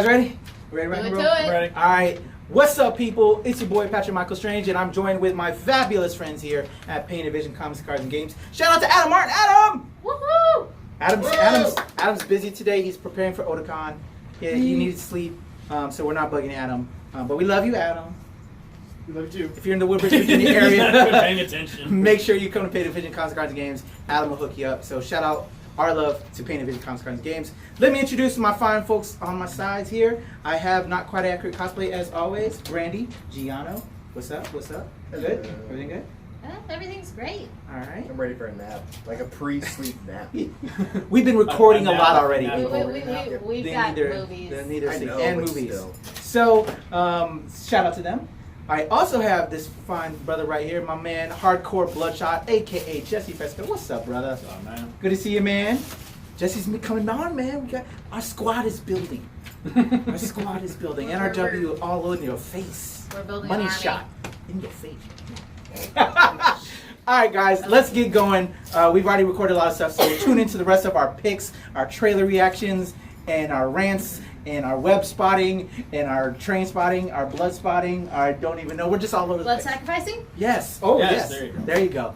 guys ready? Ready? Ready. All right. What's up, people? It's your boy Patrick Michael Strange, and I'm joined with my fabulous friends here at Paint and Vision Comics, Cards, and Games. Shout out to Adam Martin. Adam! Woohoo! Adam's busy today. He's preparing for Otakon. He needed sleep, so we're not bugging Adam. But we love you, Adam. We love you too. If you're in the Woodbridge, Virginia area, paying attention. Make sure you come to Paint and Vision Comics, Cards, and Games. Adam will hook you up. So shout out our love to Paint and Vision Comics, Cards, and Games. Let me introduce my fine folks on my sides here. I have not quite accurate cosplay as always. Brandy, Giano. What's up? Good? Everything good? Everything's great. All right. I'm ready for a nap, like a pre-sleep nap. We've been recording a lot already. We've got movies. They need their I sleep know, and but movies. still. So, shout out to them. I also have this fine brother right here, my man, Hardcore Bloodshot, a.k.a. Jesse Fresco. What's up, brother? What's up, man? Good to see you, man. Jesse's coming on, man. Our squad is building. And our W all in your face. We're building Money an army. shot in your face. All right, guys, let's get going. We've already recorded a lot of stuff, so tune into the rest of our picks, our trailer reactions, and our rants, and our web spotting, and our train spotting, our blood spotting. I don't even know. We're just all over the Blood place. sacrificing? Yes. Oh, yes. There you go.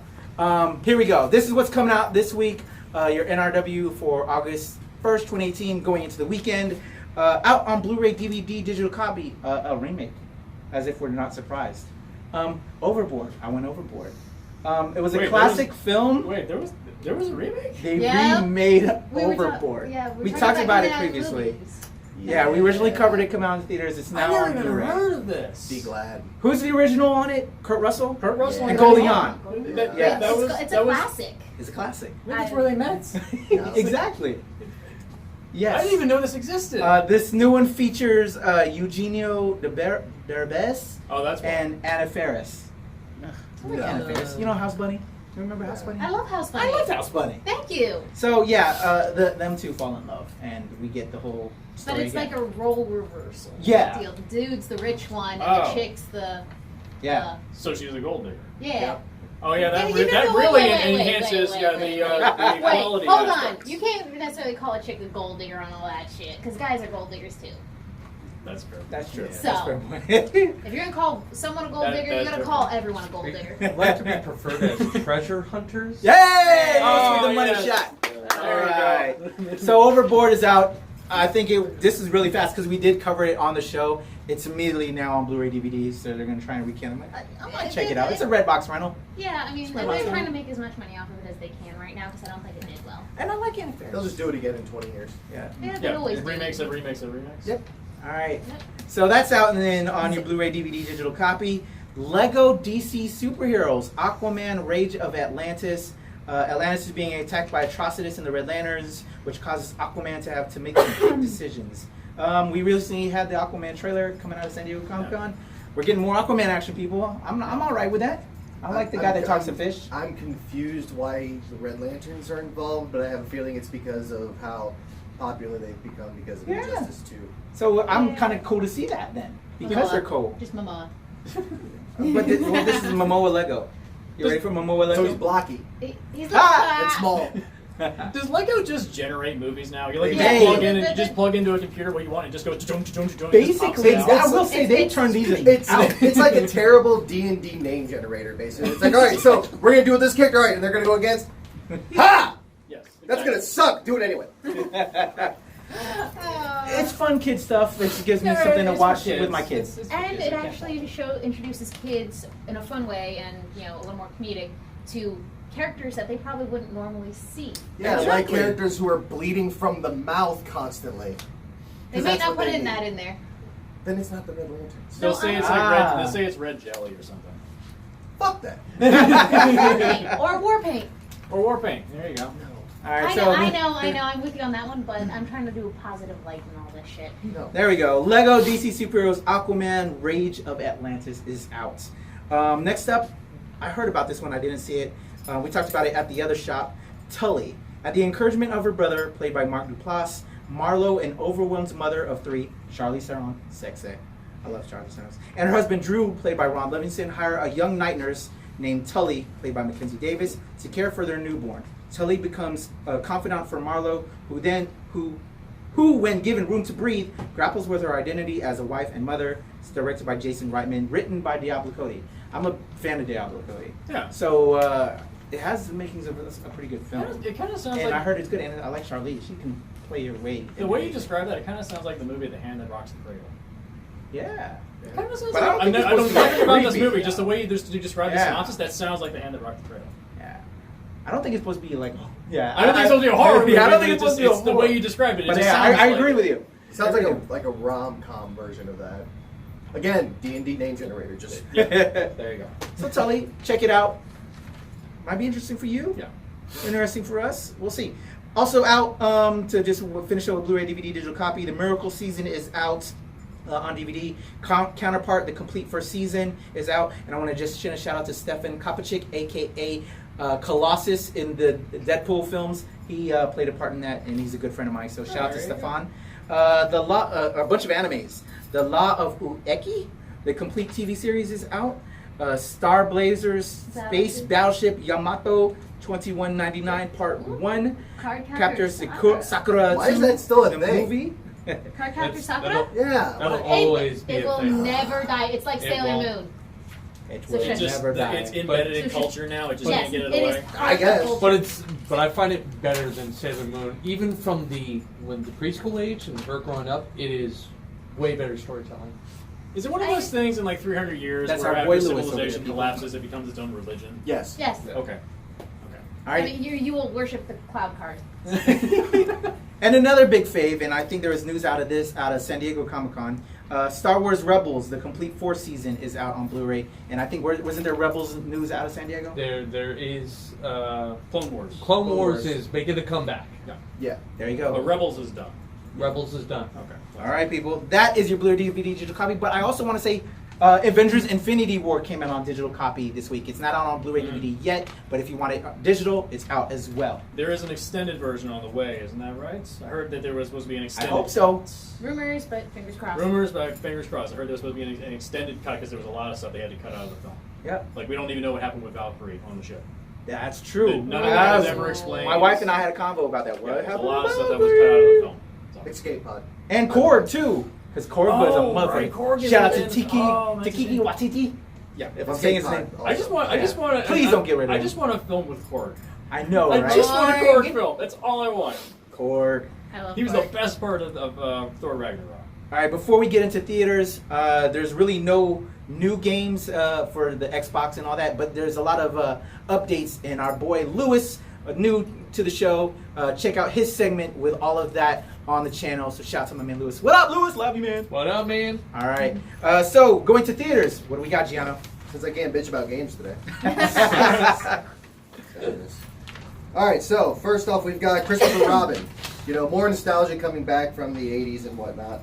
Here we go. This is what's coming out this week. Your NRW for August 1st, 2018, going into the weekend. Out on Blu-ray, DVD, digital copy, a remake, as if we're not surprised. Overboard. I went overboard. It was a classic film. Wait, there was a remake? They remade Overboard. We talked about it previously. Yeah, we originally covered it, come out in theaters. It's now on I've never Blu-ray. heard of this. Be glad. Who's the original on it? Kurt Russell? Kurt Russell and Goldie Hawn. Yeah. It's a classic. It's a classic. That's where they met. Exactly. Yes. I didn't even know this existed. This new one features Eugenio Derbez Oh, that's one. and Anna Faris. No. Anna Faris. You know House Bunny? You remember House Bunny? I love House Bunny. I love House Bunny. Thank you. So yeah, them two fall in love, and we get the whole story. But it's again. like a role reversal. Yeah. Deal. The dude's the rich one, and Oh. the chick's the. Yeah. So she's a gold digger. Yeah. Oh yeah, that Wait, really wait, enhances wait. the quality. Hold on. aspects. You can't necessarily call a chick a gold digger on all that shit, because guys are gold diggers too. That's fair. That's true. So- That's fair point. If you're gonna call someone a gold digger, you that's gotta different. call everyone a gold digger. I'd like to be preferred as treasure hunters. Yay! Oh, With the money yes. shot. There we go. Alright. So Overboard is out. I think this is really fast because we did cover it on the show. It's immediately now on Blu-ray DVDs, so they're going to try and recount it. I might check it out. It's a Redbox rental. Yeah, I mean, my they're last trying one. to make as much money off of it as they can right now, because I don't think it did well. And I like Anna Faris. They'll just do it again in 20 years. Yeah. Yeah, they always do. remakes. Yep. Alright. So that's out, and then on your Blu-ray DVD digital copy, Lego DC Superheroes, Aquaman, Rage of Atlantis. Atlantis is being attacked by Atrocitus and the Red Lanterns, which causes Aquaman to have to make some big decisions. We recently had the Aquaman trailer coming out of San Diego Comic-Con. We're getting more Aquaman action, people. I'm all right with that. I like the guy that talks to fish. I'm confused why the Red Lanterns are involved, but I have a feling it's because of how popular they've become because of Injustice 2. So I'm kind of cool to see that then, because they're cool. Just Momoa. But this is Momoa Lego. You ready for Momoa Lego? So he's blocky He's like, and small. Does Lego just generate movies now? You Yeah. just plug in and you just plug into a computer what you want and it just goes Basically, Basically, I will say they turned these out. It's like a terrible D&D name generator, basically. It's like, all right, so we're going to do with this character, all right, and they're going to go against... Ha! Yes, That's going to suck. Do it anyway. It's fun kid stuff. It gives me something to watch with my kids. and it actually introduces kids in a fun way and, a little more comedic to characters that they probably wouldn't normally see. Yeah, Exactly. like characters who are bleeding from the mouth constantly. They 'Cause may that's not what put they that need. in there. Then it's not the Red Lanterns. They'll say it's like red. They'll say it's red jelly or something, Fuck that. Or war paint. or war paint. There you go. No. All right, I know, I'm with you on that one, but I'm trying to do a positive light and all this shit. No. There we go. Lego DC Superheroes Aquaman Rage of Atlantis is out. Next up, I heard about this one. I didn't see it. We talked about it at the other shop. Tully. At the encouragement of her brother, played by Marc Duplass, Marlo, an overwhelmed mother of 3, Charlize Theron, sexy. I love Charlize Theron. And her husband Drew, played by Ron Livingston, hire a young night nurse named Tully, played by Mackenzie Davis, to care for their newborn. Tully becomes a confidant for Marlo, who who, when given room to breathe, grapples with her identity as a wife and mother. It's directed by Jason Reitman, written by Diablo Cody. I'm a fan of Diablo Cody. Yeah. So it has the makings of a pretty good film. It kind of sounds And like I heard it's good, and I like Charlize. She can play her way. the way you describe that. It kind of sounds like the movie The Hand That Rocks the Cradle. Yeah. It kind of sounds But I don't like. think it's I don't supposed to be nothing about this creepy. movie. Just the way you describe the Yeah. synopsis, that sounds like The Hand That Rocked the Cradle. Yeah. I don't think it's supposed to be like. Yeah. I don't think it's supposed to be a horror movie. Yeah, I don't but think it's supposed to be a it's the horror. way you describe it. It But just yeah, sounds I like agree it. with you. Sounds like a rom-com version of that. Again, D&D name generator. Just There you go. So Tully, check it out. Might be interesting for you. Yeah. Interesting for us. We'll see. Also out to just finish up with Blu-ray DVD digital copy. The Miracle season is out on DVD. Counterpart, the complete first season is out, and I want to just send a shout out to Stefan Kopacik, aka Colossus in the Deadpool films. He played a part in that, and he's a good friend of mine. So shout out to there you Stefan. A bunch of animes. The Law of Ueki, the complete TV series is out. Star Blazers, Space Battleship Yamato 2199 Part 1. Card Capture Sakura. Sakura Why is 2, that still a the thing? movie. Card Capture Sakura? That'll, yeah. that'll It- always be it a will thing. never die. It's like It Sailor won't. Moon. It So will should- It's never die. it's embedded in So should- culture now. It just Yes, can't get it it away. is. I guess. culture. But I find it better than Sailor Moon. Even from when the preschool age and her growing up, it is way better storytelling. Is it one of those things in like 300 years That's where our after boy Lewis civilization over there. collapses, it becomes its own religion? Yes. Yes. Yeah. Okay. All I right. mean, you will worship the cloud card. And another big fave, and I think there was news out of San Diego Comic-Con. Star Wars Rebels, the complete fourth season, is out on Blu-ray. And I think, wasn't there Rebels news out of San Diego? There is Clone Wars. Clone Wars Wars. is making a comeback. Yeah. There you But go. Rebels is done. Rebels is done. Okay. All right, people. That is your Blu-ray DVD digital copy. But I also want to say Avengers Infinity War came out on digital copy this week. It's not out on Blu-ray DVD yet, but if you want it digital, it's out as well. There is an extended version on the way, isn't that right? I heard that there was supposed to be an I extended hope so. Rumors, but fingers crossed. Rumors, but fingers crossed. I heard there was supposed to be an extended cut because there was a lot of stuff they had to cut out of the film. Yep. Like, we don't even know what happened with Valkyrie on the ship. That's true. None of that was That's- ever explained. My wife and I had a convo about that. Yeah, What there's a happened lot of with stuff that was cut out of the film. So. Escape pod. And Korg too, because Korg was a Oh, mother. right, Korg is Shout out in to it. Tiki, Oh, that's Takiki it. Watiti. Yeah. If I'm saying his Escape name, pod I just want. I just want to. Please don't get rid of I him. just want a film with Korg. I know, I right? just want a Korg. Korg film. That's all I want. Korg. I love He was Korg. the best part of Thor Ragnarok. All right, before we get into theaters, there's really no new games for the Xbox and all that, but there's a lot of updates. And our boy Lewis, new to the show, check out his segment with all of that on the channel. So shout out to my man Lewis. What up, Lewis? Love you, man. What up, man? All right. So going to theaters. What do we got, Giano? Since I can't bitch about games today. All right, so first off, we've got Christopher Robin. You know, more nostalgia coming back from the 80s and whatnot.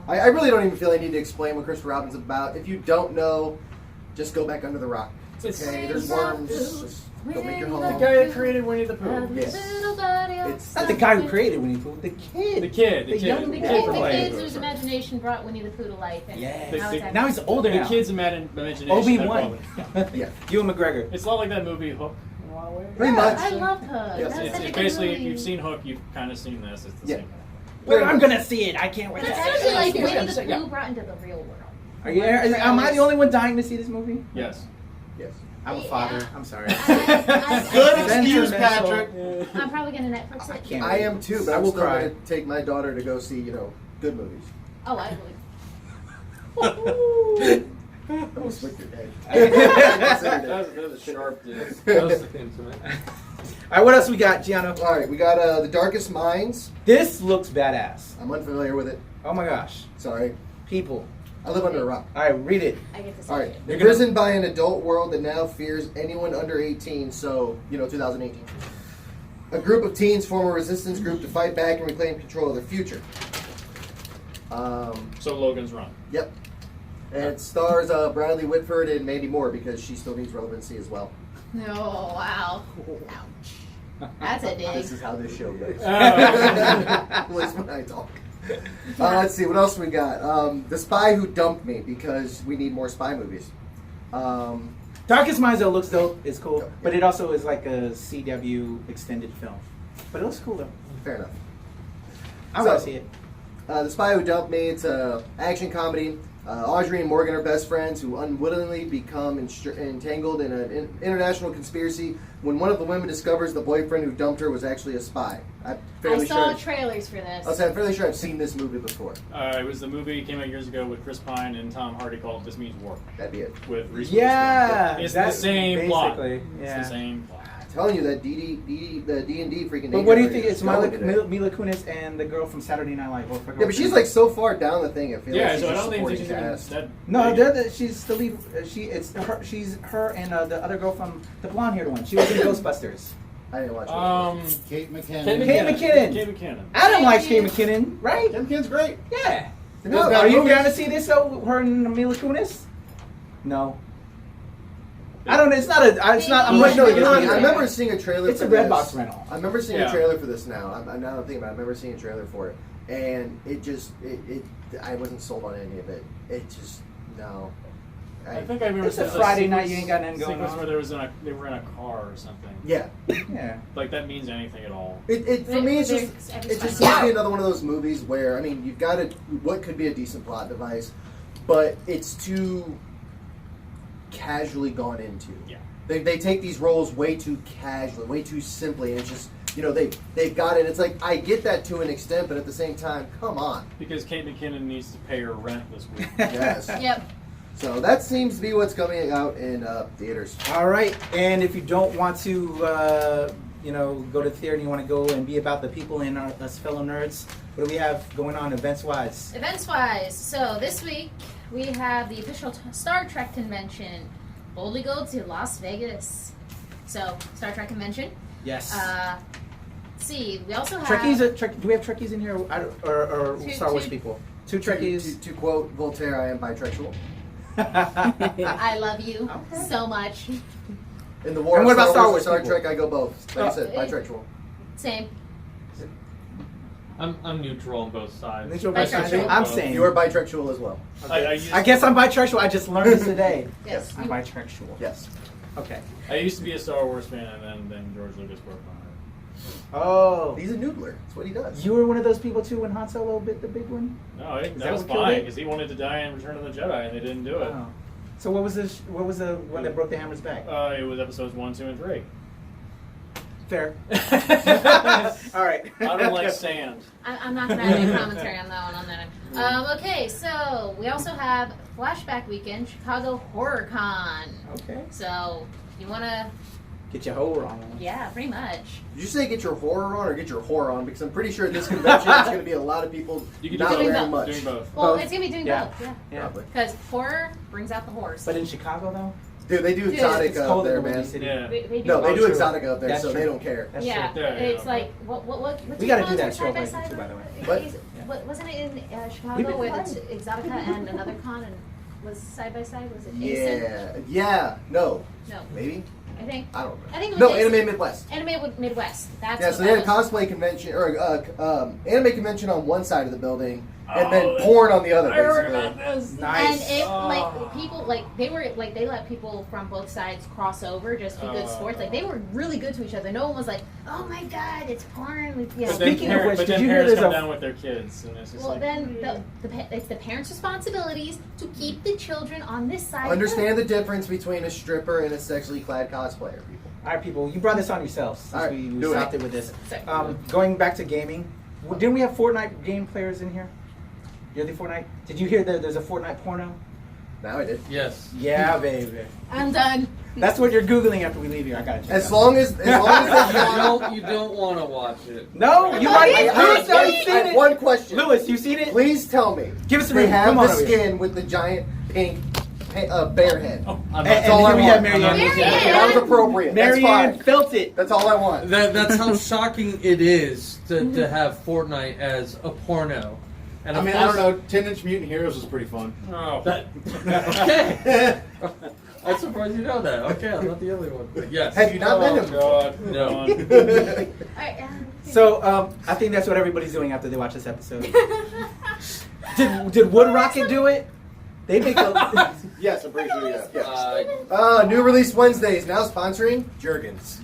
I really don't even feel I need to explain what Christopher Robin's about. If you don't know, just go back under the rock. It's okay, there's worms. Just go make your The home. guy that created Winnie the Pooh. Yes. It's Not the guy who created Winnie the Pooh. The kid. The kid. The young the kid. kid, from the like- kids whose imagination brought Winnie the Pooh to life. And Yeah. now, it's Now he's older The now. kid's imagination. Obi-Wan. Yeah. Ewan McGregor. It's a lot like that movie Hook in a lot of ways. Pretty much. I loved her. Yes. That's It's such a good basically, movie. if you've seen Hook, you've kind of seen this. It's the Yeah. same kind of Well, I'm gonna see it. I can't wait. That's to actually like see it. Winnie the Yeah. Pooh brought into the real world. Are you? Am I the only one dying to see this movie? Yes. Yes. I'm a father. I'm sorry. Good excuse, Sentimental. Patrick. I'm probably gonna Netflix I it. can't. I am too, but I I'm will still cry. going to take my daughter to go see, good movies. Oh, I would. I'm going to slick your head. That was a sharp diss. That was the intimate. All right, what else we got, Giano? All right, we got The Darkest Minds. This looks badass. I'm unfamiliar with it. Oh my gosh, Sorry. people. I live under a rock. All right, read it. I get to see All right. it. They're Imprisoned by an adult world that now fears anyone under 18, so, 2018. A group of teens form a resistance group to fight back and reclaim control of their future. So Logan's Run. Yep. And it stars Bradley Whitford and Mandy Moore because she still needs relevancy as well. Oh, wow. Ouch. That's a dig. This is how this show goes. Oh. At least when I talk. Let's see, what else we got? The Spy Who Dumped Me, because we need more spy movies. Darkest Minds though looks dope. It's cool, but it also is like a CW extended film. But it looks cool though. Fair enough. I want to see it. The Spy Who Dumped Me. It's a action comedy. Audrey and Morgan are best friends who unwittingly become entangled in an international conspiracy when one of the women discovers the boyfriend who dumped her was actually a spy. I saw trailers for this. I'm fairly sure I've seen this movie before. It was the movie came out years ago with Chris Pine and Tom Hardy called This Means War. That'd be it. With Reese Yeah, Witherspoon. It's the same plot. basically, It's yeah. the same plot. I'm telling you that the D&D freaking. But what do you think? is It's going today. Mila Kunis and the girl from Saturday Night Live. Yeah, but she's like so far down the thing. I feel like she's so I just don't think supporting she's even cast. that. No, big. she's the lead. She's her and the other girl from the blonde-haired one. She was in Ghostbusters. I didn't watch it. Kate McKinnon. Kate McKinnon. Kate McKinnon. Adam likes Kate McKinnon, right? Kate McKinnon's great. Yeah. No, Are you movies. down to see this though? Her and Mila Kunis? No. I don't know. It's not a. It's not. I'm Wait, no, rushing you know what? to I get remember seeing a trailer. It's for a Redbox this. rental. I remember seeing Yeah. a trailer for this. Now I'm now thinking about it. I remember seeing a trailer for it, and it just I wasn't sold on any of it. It just no. I think I remember. It's a seeing Friday sequence- night, you ain't got nothing going sequence on. Where they were in a car or something. Yeah. Yeah. Like that means anything at all. It for me it's just Every it just time. seems to be another one of those movies where I mean you've got what could be a decent plot device, but it's too casually gone into. Yeah. They take these roles way too casually, way too simply, and it's just they've got it. It's like I get that to an extent, but at the same time, come on. Because Kate McKinnon needs to pay her rent this week. Yes. Yep. So that seems to be what's coming out in theaters. All right, and if you don't want to, go to the theater and you want to go and be about the people and us fellow nerds, what do we have going on events-wise? Events-wise, so this week we have the official Star Trek convention. Boldly go to Las Vegas. So, Star Trek convention. Yes. Let's see, we also have... Trekkies? Do we have Trekkies in here, or Two- Star Wars two- people? Two Trekkies. To quote Voltaire, I am bisexual. I love you Okay. so much. In the war And of what about Star Star Wars and Wars Star people? Trek, I go both. Like I said, Oh. bisexual. Same. I'm neutral on both sides. Neutral Bisexual. I'm saying. You are bisexual as well. I guess I'm bisexual. I just learned this today. Yes. I'm bisexual. Yes. Okay. I used to be a Star Wars fan, and then George Lucas broke my heart. Oh. He's a noodler. That's what he does. You were one of those people too when Han Solo bit the big one? No, that that was what killed fine it? because he wanted to die in Return of the Jedi, and they didn't do it. Oh. So what was this? What was the one that broke the hammer's back? It was episodes 1, 2, and 3. Fair. All right. I don't like sand. I'm not going to have any commentary on that one. Okay, so we also have Flashback Weekend, Chicago Horror Con. Okay. So, you want to... Get your horror on. Yeah, pretty much. Did you say get your horror on or get your whore on? Because I'm pretty sure at this convention there's going to be a lot of people You can not do Doing wearing both. much. Doing both. Well, Both. it's going to be doing Yeah. both, yeah. Yeah. Probably. Because horror brings out the horrors. But in Chicago though? Dude, they do Dude, exotic it's up cold in there, the Windy man. City. Yeah. They do No, they Oh, do true. exotic up there, That's so true. they don't care. That's yeah, true. Yeah, it's yeah. like what We gotta do two that cons show were by side by too, by the way. What? Wasn't it in We've Chicago been where quiet. the Exotica and another con and was side by side? Was it Jason? Yeah, no, No, maybe. I think. I don't I think it know. was No, Jason. Anime Midwest. Anime Midwest. That's Yeah, what so they had a that was. cosplay convention or anime convention on one side of the building, and then Oh, porn on the other. I heard Basically. about this. Nice. And it Oh. like people like they let people from both sides cross over just be good sports. Like they were really good to each other. No one was like, "Oh my god, it's porn." With, you know. But then Speaking of which, but did then you hear parents there's come a- down with their kids, and it's just Well, like, then it's the parents' responsibilities to keep the children on this side. Understand the difference between a stripper and a sexually clad cosplayer, people. All right, people, you brought this on yourselves since All right, we do it. stopped it with this. Sorry. Going back to gaming, didn't we have Fortnite game players in here? You're the Fortnite? Did you hear that there's a Fortnite porno? Now I did. Yes. Yeah, baby. I'm done. That's what you're Googling after we leave here. I got it. As long as they You don't want to watch it. No, you Oh, might. he's Lewis, right. you seen I have it. one question. Lewis, you seen it? Please tell me. Give us a They ring. have Come on the over here. skin with the giant pink bear head. oh, I'm And, not. and all here I we want. have Maryann. Maryann! That was appropriate. That's Maryann fine. felt it. That's all I want. That's how shocking it is to have Fortnite as a porno. And I of mean, I course- don't know. 10-inch Mutant Heroes was pretty fun. Oh. Okay. I'm surprised you know that. Okay, I'm not the only one. But yes. Have you not Oh, met him? God. No. All right, So I think that's what everybody's doing after they watch this episode. Did Wood Rocket do it? They make a. Yes, I'm pretty sure you have. Yes. Uh, New release Wednesdays now sponsoring Jergens.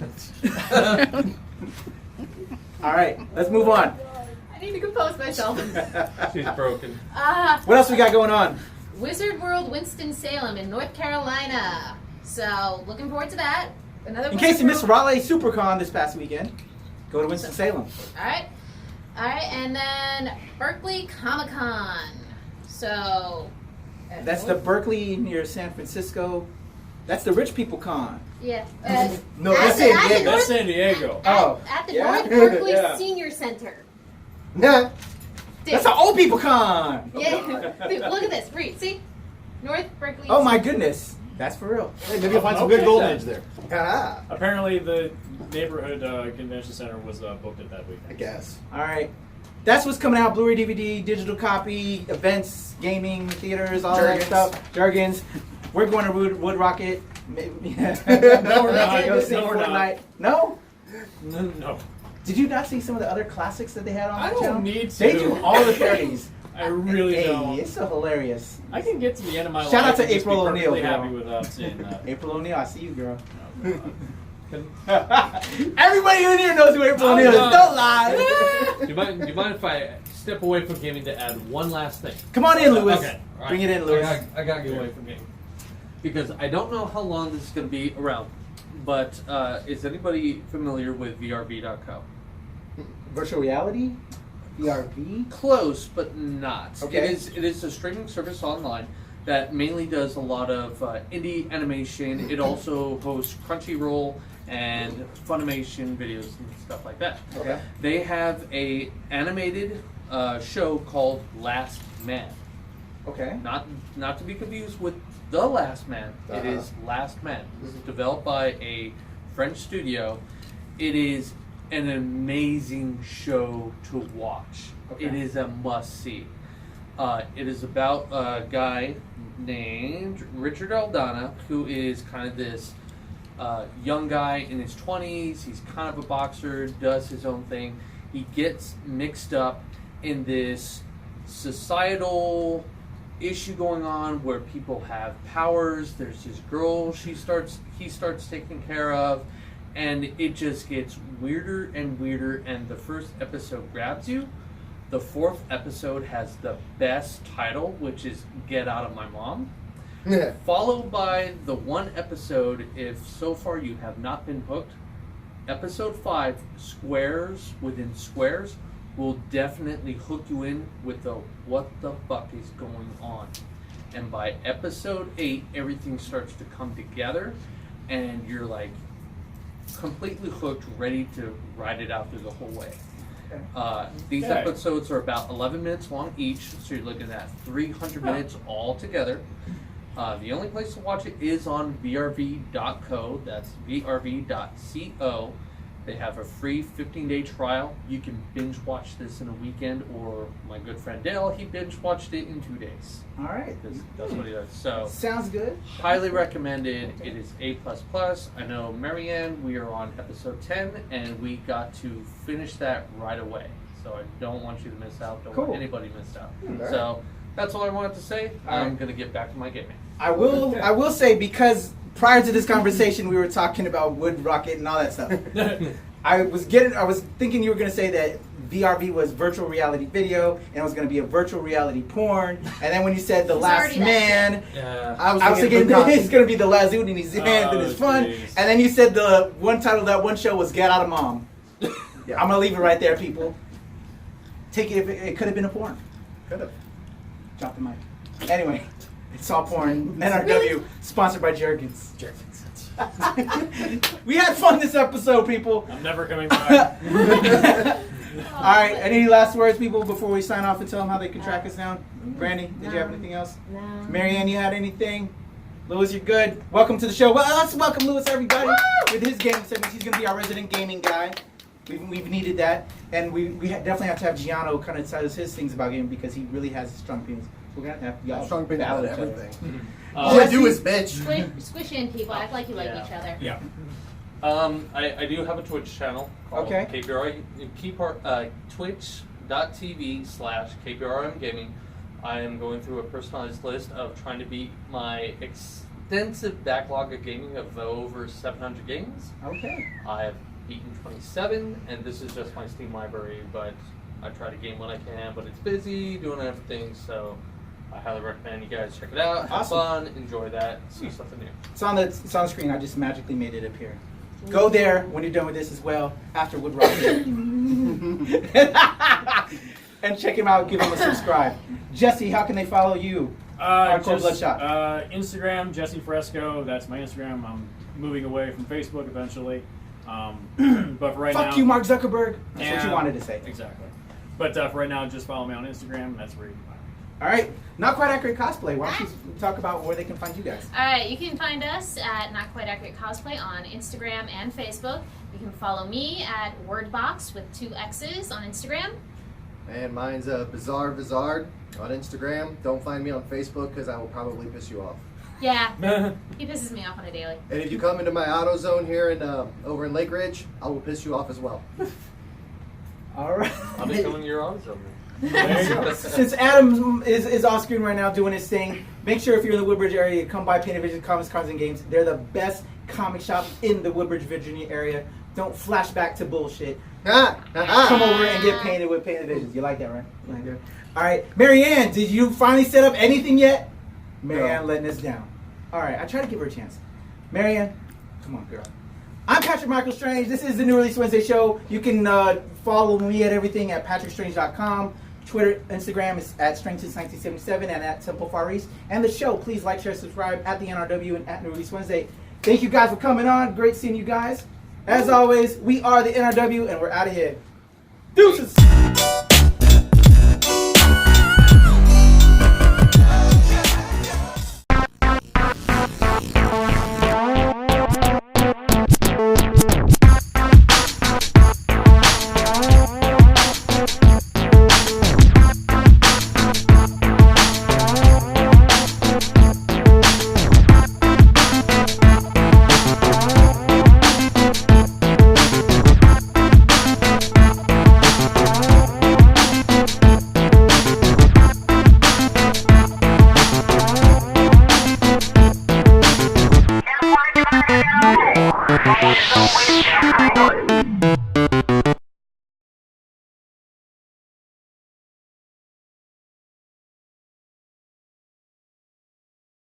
All right, let's move on. I need to compose myself. She's broken. What else we got going on? Wizard World Winston-Salem in North Carolina. So, looking forward to that. Another In case you missed World- Raleigh SuperCon this past weekend, go to Winston-Salem. Alright, and then Berkeley Comic-Con. So... That's the Berkeley near San Francisco. That's the rich people con. Yeah. No, that's San Diego. That's San Diego. Oh, At the yeah? North Berkeley Yeah. Senior Center. Nah. Dude, That's the old people con. yeah. Dude, look at this. Read. See? North Berkeley. Oh my goodness, that's for real. Hey, maybe you'll find some Okay, good golden then. edge there. Ah, Apparently, the neighborhood convention center was booked at that weekend. I guess. All right, that's what's coming out: Blu-ray, DVD, digital copy, events, gaming, theaters, all that Jergens. stuff. Jergens. We're going to Wood Rocket. Maybe- No, we're not. Go see No, we're not. Fortnite. No. No. Did you not see some of the other classics that they had on I that don't channel? need to. They do all the parodies. I really Hey, don't. it's so hilarious. I can get to the end of my life. Shout out to and just be April O'Neil, perfectly girl. happy without seeing that. April O'Neil, I see you, girl. No, Everybody in here knows who April Oh, O'Neil is. no. Don't lie. Do you mind if I step away from gaming to add one last thing? Come on in, Lewis. Okay, all right. Bring it in, Lewis. I gotta get away from gaming because I don't know how long this is going to be around. But is anybody familiar with VRV.co? Virtual reality? VRV? Close, but not. Okay. It is a streaming service online that mainly does a lot of indie animation. It also hosts Crunchyroll and Funimation videos and stuff like that. Okay. They have a animated show called Last Man. Okay. Not to be confused with The Last Man. It Uh-huh. is Last Man. This is developed by a French studio. It is an amazing show to watch. Okay. It is a must-see. It is about a guy named Richard Adona, who is kind of this young guy in his 20s. He's kind of a boxer, does his own thing. He gets mixed up in this societal issue going on where people have powers. There's this girl he starts taking care of, and it just gets weirder and weirder, and the first episode grabs you. The fourth episode has the best title, which is Get Out of My Mom, followed by the one episode, if so far you have not been hooked, episode 5, Squares Within Squares, will definitely hook you in with the what the fuck is going on. And by episode 8, everything starts to come together, and you're like completely hooked, ready to ride it out through the whole way. These Okay. episodes are about 11 minutes long each, so you're looking at 300 minutes all together. The only place to watch it is on vrv.co. That's vrv.co. They have a free 15-day trial. You can binge watch this in a weekend, or my good friend Dale, he binge watched it in 2 days. All right. That's what he does. So, Sounds good. highly recommended. It is A++. I know Maryann, we are on episode 10, and we got to finish that right away. So I don't want you to miss out. Don't Cool. want anybody to miss out. Alright. So that's all I wanted to say. All I'm right. going to get back to my gaming. I will say, because prior to this conversation we were talking about Wood Rocket and all that stuff. I was thinking you were going to say that VRV was virtual reality video and it was going to be a virtual reality porn. And then when you said The It's Last already that Man, Yeah. I was thinking it's going to be the Lazoon in his hand and it's fun. jeez. And then you said the one title of that one show was Get Out of Mom. Yeah. I'm going to leave it right there, people. Take it if it could have been a porn. Could have. Drop the mic. Anyway, it's all porn. NRW, sponsored by Jergens. We had fun this episode, people. I'm never coming back. All right, any last words, people, before we sign off and tell them how they can track us down? Brandy, did you have anything else? No. Maryann, you had anything? Lewis, you're good. Welcome to the show. Well, let's welcome Lewis, everybody, with his gaming segment. He's going to be our resident gaming guy. We've needed that, and we definitely have to have Giano kind of tell us his things about gaming because he really has strong opinions. We're going to have y'all Strong opinion battle about each other. everything. Uh, All I do is bitch. Squish in, people. Act like you like Yeah. each other. yeah. I do have a Twitch channel called Okay. twitch.tv/KPRM Gaming. I am going through a personalized list of trying to beat my extensive backlog of gaming of over 700 games. Okay. I have beaten 27, and this is just my Steam library, but I try to game when I can, but it's busy doing everything, so I highly recommend you guys check it out. Have fun, enjoy that, see something new. It's on the screen. I just magically made it appear. Go there when you're done with this as well. After Wood Rock. And check him out. Give him a subscribe. Jesse, how can they follow you? Hardcore Bloodshot. Instagram, Jesse Fresco. That's my Instagram. I'm moving away from Facebook eventually. But for right now, Fuck you, Mark Zuckerberg. That's what you wanted to say. Exactly. But for right now, just follow me on Instagram. That's where you can find me. All right. Not Quite Accurate Cosplay. Why don't you talk about where they can find you guys? All right, you can find us at Not Quite Accurate Cosplay on Instagram and Facebook. You can follow me at Wordbox with 2 X's on Instagram. And mine's Bizarre Vizard on Instagram. Don't find me on Facebook because I will probably piss you off. Yeah, he pisses me off on a daily. And if you come into my auto zone here in over in Lake Ridge, I will piss you off as well. All right. I'll be coming to your office over. Since Adam is off screen right now doing his thing, make sure if you're in the Woodbridge area, come by Painted Vision Comics, Cards, and Games. They're the best comic shop in the Woodbridge, Virginia area. Don't flash back to bullshit. Come over and get painted with Painted Visions. You like that, right? You like that? All right. Maryann, did you finally set up anything yet? Maryann letting us down. All right. I try to give her a chance. Maryann, come on, girl. I'm Patrick Michael Strange. This is the New Release Wednesday show. You can follow me at everything at patrickstrange.com. Twitter, Instagram is at Strange1977 and at Temple Far East. And the show, please like, share, subscribe at the NRW and at New Release Wednesday. Thank you guys for coming on. Great seeing you guys. As always, we are the NRW and we're out of here. Deuces! No,